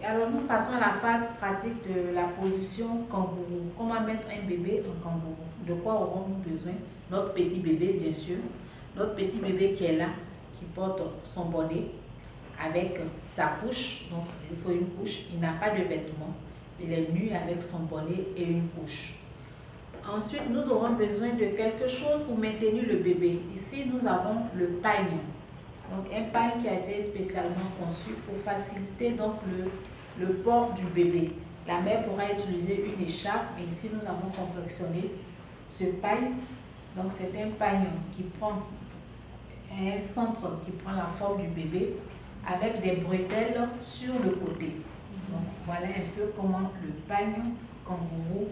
Alors nous passons à la phase pratique de la position kangourou. Comment mettre un bébé en kangourou? De quoi aurons-nous besoin? Notre petit bébé, bien sûr. Notre petit bébé qui est là, qui porte son bonnet avec sa couche. Donc il faut une couche. Il n'a pas de vêtements. Il est nu avec son bonnet et une couche. Ensuite, nous aurons besoin de quelque chose pour maintenir le bébé. Ici, nous avons le pagne. Donc un pagne qui a été spécialement conçu pour faciliter donc le port du bébé. La mère pourra utiliser une écharpe, mais ici nous avons confectionné ce pagne. Donc c'est un pagne qui prend un centre qui prend la forme du bébé avec des bretelles sur le côté. Donc voilà un peu comment le pagne kangourou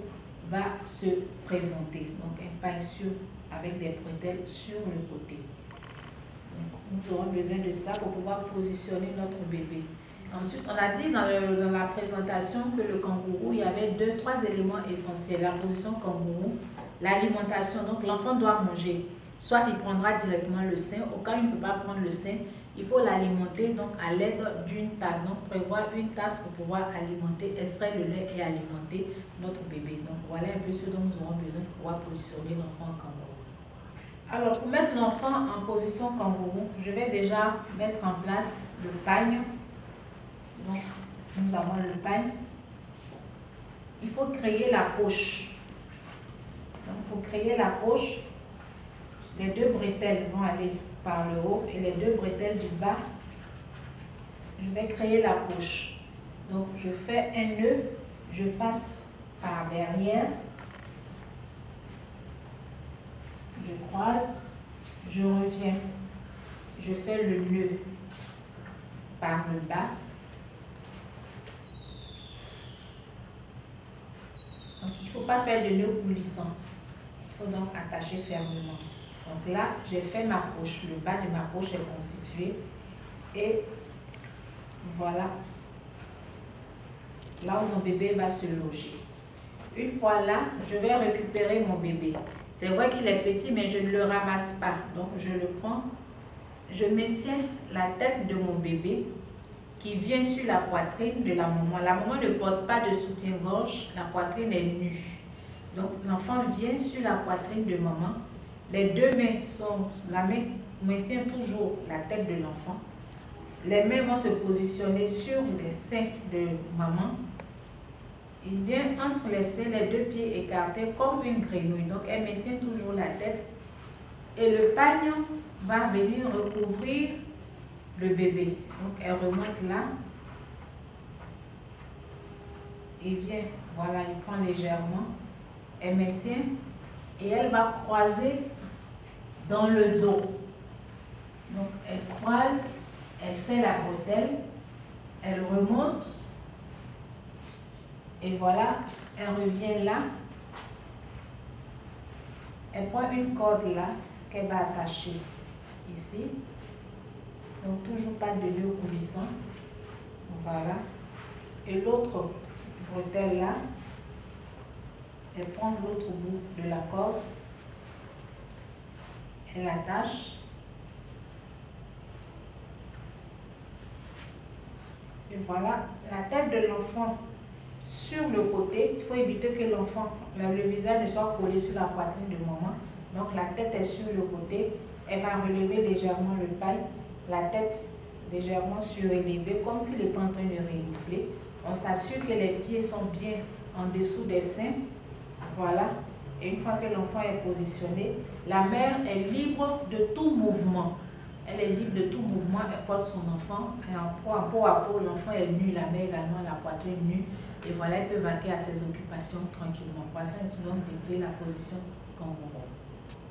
va se présenter. Donc un pagne avec des bretelles sur le côté. Donc, nous aurons besoin de ça pour pouvoir positionner notre bébé. Ensuite, on a dit dans la présentation que le kangourou, il y avait 2-3 éléments essentiels. La position kangourou, l'alimentation. Donc l'enfant doit manger. Soit il prendra directement le sein. Au cas où il ne peut pas prendre le sein, il faut l'alimenter donc à l'aide d'une tasse. Donc prévoir une tasse pour pouvoir alimenter, extraire le lait et alimenter notre bébé. Donc voilà un peu ce dont nous aurons besoin pour pouvoir positionner l'enfant en kangourou. Alors pour mettre l'enfant en position kangourou, je vais déjà mettre en place le pagne. Donc nous avons le pagne. Il faut créer la poche. Donc pour créer la poche, les 2 bretelles vont aller par le haut et les 2 bretelles du bas, je vais créer la poche. Donc je fais un nœud, je passe par derrière, je croise, je reviens, je fais le nœud par le bas. Donc il ne faut pas faire de nœud coulissant, il faut donc attacher fermement. Donc là, j'ai fait ma poche, le bas de ma poche est constitué et voilà là où mon bébé va se loger. Une fois là, je vais récupérer mon bébé. C'est vrai qu'il est petit, mais je ne le ramasse pas. Donc je le prends, je maintiens la tête de mon bébé qui vient sur la poitrine de la maman. La maman ne porte pas de soutien-gorge, la poitrine est nue. Donc l'enfant vient sur la poitrine de maman. Les 2 mains sont, la main maintient toujours la tête de l'enfant. Les mains vont se positionner sur les seins de maman. Il vient entre les seins, les 2 pieds écartés comme une grenouille. Donc elle maintient toujours la tête. Et le pagne va venir recouvrir le bébé. Donc elle remonte là. Il vient, voilà, il prend légèrement. Elle maintient et elle va croiser dans le dos. Donc elle croise, elle fait la bretelle, elle remonte et voilà, elle revient là. Elle prend une corde là qu'elle va attacher ici. Donc toujours pas de nœud coulissant. Voilà. Et l'autre bretelle là, elle prend l'autre bout de la corde. Elle attache. Et voilà, la tête de l'enfant sur le côté. Il faut éviter que l'enfant, le visage ne soit collé sur la poitrine de maman. Donc la tête est sur le côté. Elle va relever légèrement le paille. La tête légèrement surélevée, comme s'il était en train de renifler. On s'assure que les pieds sont bien en dessous des seins. Voilà. Et une fois que l'enfant est positionné, la mère est libre de tout mouvement. Elle est libre de tout mouvement, elle porte son enfant. Et en peau à peau, l'enfant est nu, la mère également, la poitrine nue. Et voilà, elle peut vaquer à ses occupations tranquillement. Voici un instrument de créer la position kangourou.